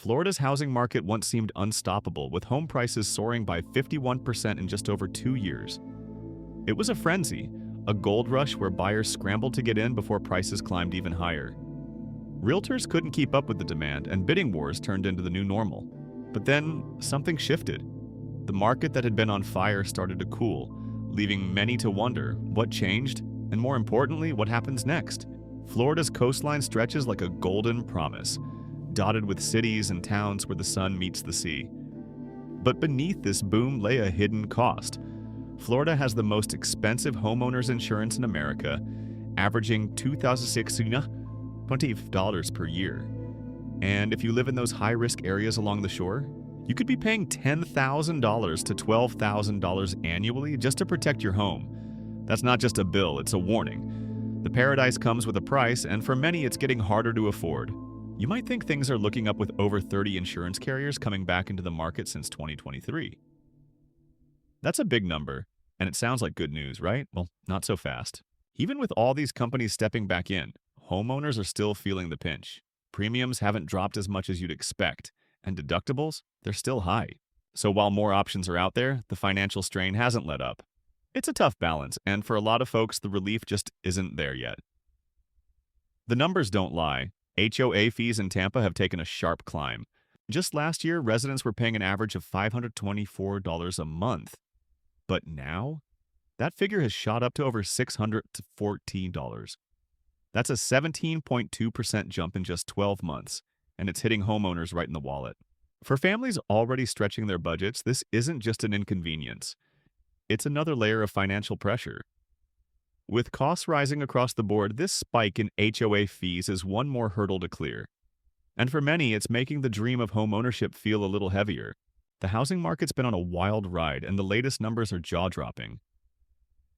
Florida's housing market once seemed unstoppable, with home prices soaring by 51% in just over 2 years. It was a frenzy, a gold rush where buyers scrambled to get in before prices climbed even higher. Realtors couldn't keep up with the demand, and bidding wars turned into the new normal. But then, something shifted. The market that had been on fire started to cool, leaving many to wonder what changed, and more importantly, what happens next. Florida's coastline stretches like a golden promise, dotted with cities and towns where the sun meets the sea. But beneath this boom lay a hidden cost. Florida has the most expensive homeowners insurance in America, averaging $2,620 per year. And if you live in those high-risk areas along the shore, you could be paying $10,000 to $12,000 annually just to protect your home. That's not just a bill, it's a warning. The paradise comes with a price, and for many it's getting harder to afford. You might think things are looking up with over 30 insurance carriers coming back into the market since 2023. That's a big number, and it sounds like good news, right? Well, not so fast. Even with all these companies stepping back in, homeowners are still feeling the pinch. Premiums haven't dropped as much as you'd expect, and deductibles, they're still high. So while more options are out there, the financial strain hasn't let up. It's a tough balance, and for a lot of folks, the relief just isn't there yet. The numbers don't lie. HOA fees in Tampa have taken a sharp climb. Just last year, residents were paying an average of $524 a month. But now, that figure has shot up to over $614. That's a 17.2% jump in just 12 months, and it's hitting homeowners right in the wallet. For families already stretching their budgets, this isn't just an inconvenience. It's another layer of financial pressure. With costs rising across the board, this spike in HOA fees is one more hurdle to clear. And for many, it's making the dream of homeownership feel a little heavier. The housing market's been on a wild ride, and the latest numbers are jaw-dropping.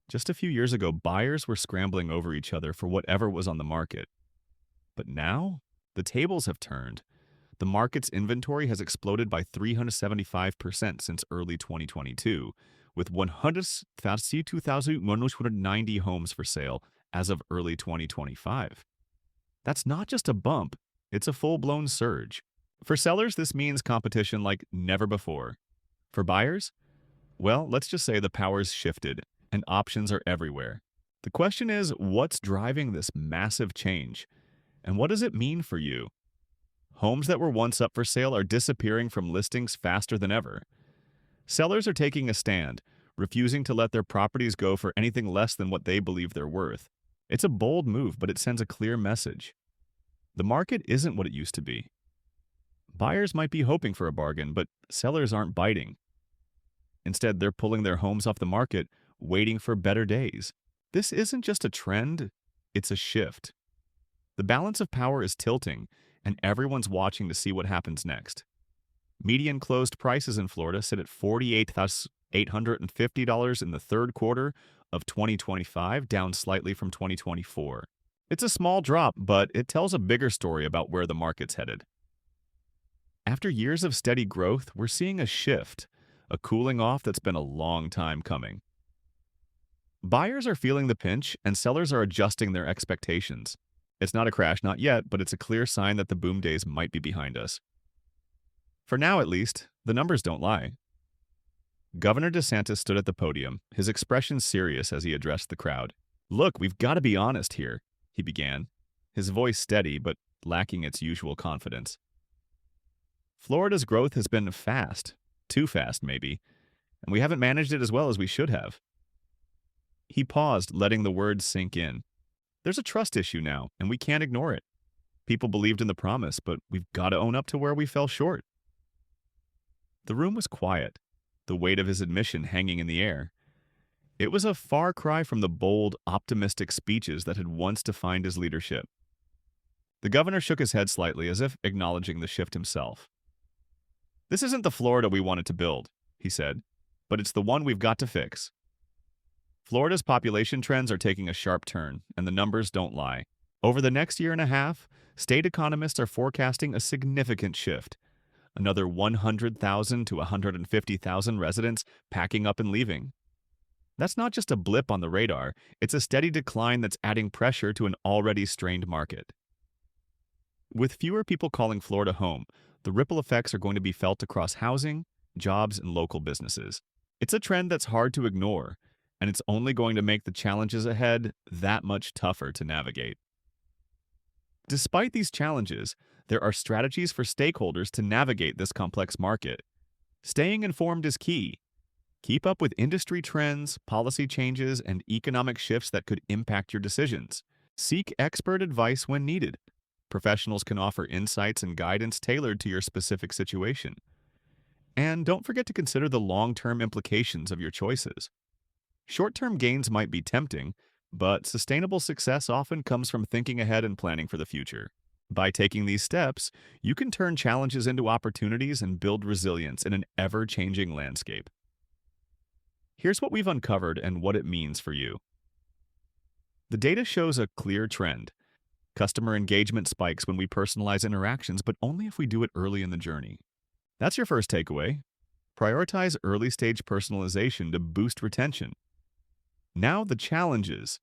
Just a few years ago, buyers were scrambling over each other for whatever was on the market. But now, the tables have turned. The market's inventory has exploded by 375% since early 2022, with 132,190 homes for sale as of early 2025. That's not just a bump, it's a full-blown surge. For sellers, this means competition like never before. For buyers, well, let's just say the power's shifted, and options are everywhere. The question is, what's driving this massive change? And what does it mean for you? Homes that were once up for sale are disappearing from listings faster than ever. Sellers are taking a stand, refusing to let their properties go for anything less than what they believe they're worth. It's a bold move, but it sends a clear message. The market isn't what it used to be. Buyers might be hoping for a bargain, but sellers aren't biting. Instead, they're pulling their homes off the market, waiting for better days. This isn't just a trend, it's a shift. The balance of power is tilting, and everyone's watching to see what happens next. Median closed prices in Florida sit at $48,850 in the third quarter of 2025, down slightly from 2024. It's a small drop, but it tells a bigger story about where the market's headed. After years of steady growth, we're seeing a shift, a cooling off that's been a long time coming. Buyers are feeling the pinch, and sellers are adjusting their expectations. It's not a crash, not yet, but it's a clear sign that the boom days might be behind us. For now, at least, the numbers don't lie. Governor DeSantis stood at the podium, his expression serious as he addressed the crowd. "Look, we've got to be honest here," he began, his voice steady but lacking its usual confidence. "Florida's growth has been fast, too fast maybe, and we haven't managed it as well as we should have." He paused, letting the words sink in. There's a trust issue now, and we can't ignore it. People believed in the promise, but we've got to own up to where we fell short. The room was quiet, the weight of his admission hanging in the air. It was a far cry from the bold, optimistic speeches that had once defined his leadership. The governor shook his head slightly, as if acknowledging the shift himself. "This isn't the Florida we wanted to build," he said, "but it's the one we've got to fix." Florida's population trends are taking a sharp turn, and the numbers don't lie. Over the next year and a half, state economists are forecasting a significant shift. Another 100,000 to 150,000 residents packing up and leaving. That's not just a blip on the radar, it's a steady decline that's adding pressure to an already strained market. With fewer people calling Florida home, the ripple effects are going to be felt across housing, jobs, and local businesses. It's a trend that's hard to ignore, and it's only going to make the challenges ahead that much tougher to navigate. Despite these challenges, there are strategies for stakeholders to navigate this complex market. Staying informed is key. Keep up with industry trends, policy changes, and economic shifts that could impact your decisions. Seek expert advice when needed. Professionals can offer insights and guidance tailored to your specific situation. And don't forget to consider the long-term implications of your choices. Short-term gains might be tempting, but sustainable success often comes from thinking ahead and planning for the future. By taking these steps, you can turn challenges into opportunities and build resilience in an ever-changing landscape. Here's what we've uncovered and what it means for you. The data shows a clear trend. Customer engagement spikes when we personalize interactions, but only if we do it early in the journey. That's your first takeaway. Prioritize early-stage personalization to boost retention. Now the challenges.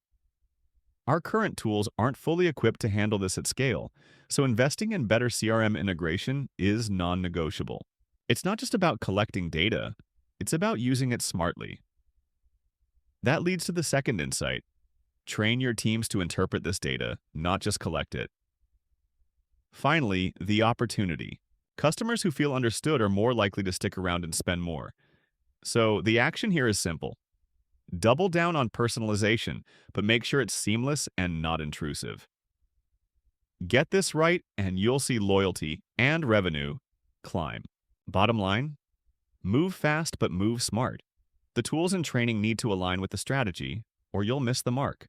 Our current tools aren't fully equipped to handle this at scale, so investing in better CRM integration is non-negotiable. It's not just about collecting data, it's about using it smartly. That leads to the second insight. Train your teams to interpret this data, not just collect it. Finally, the opportunity. Customers who feel understood are more likely to stick around and spend more. So the action here is simple. Double down on personalization, but make sure it's seamless and not intrusive. Get this right, and you'll see loyalty and revenue climb. Bottom line, move fast but move smart. The tools and training need to align with the strategy, or you'll miss the mark.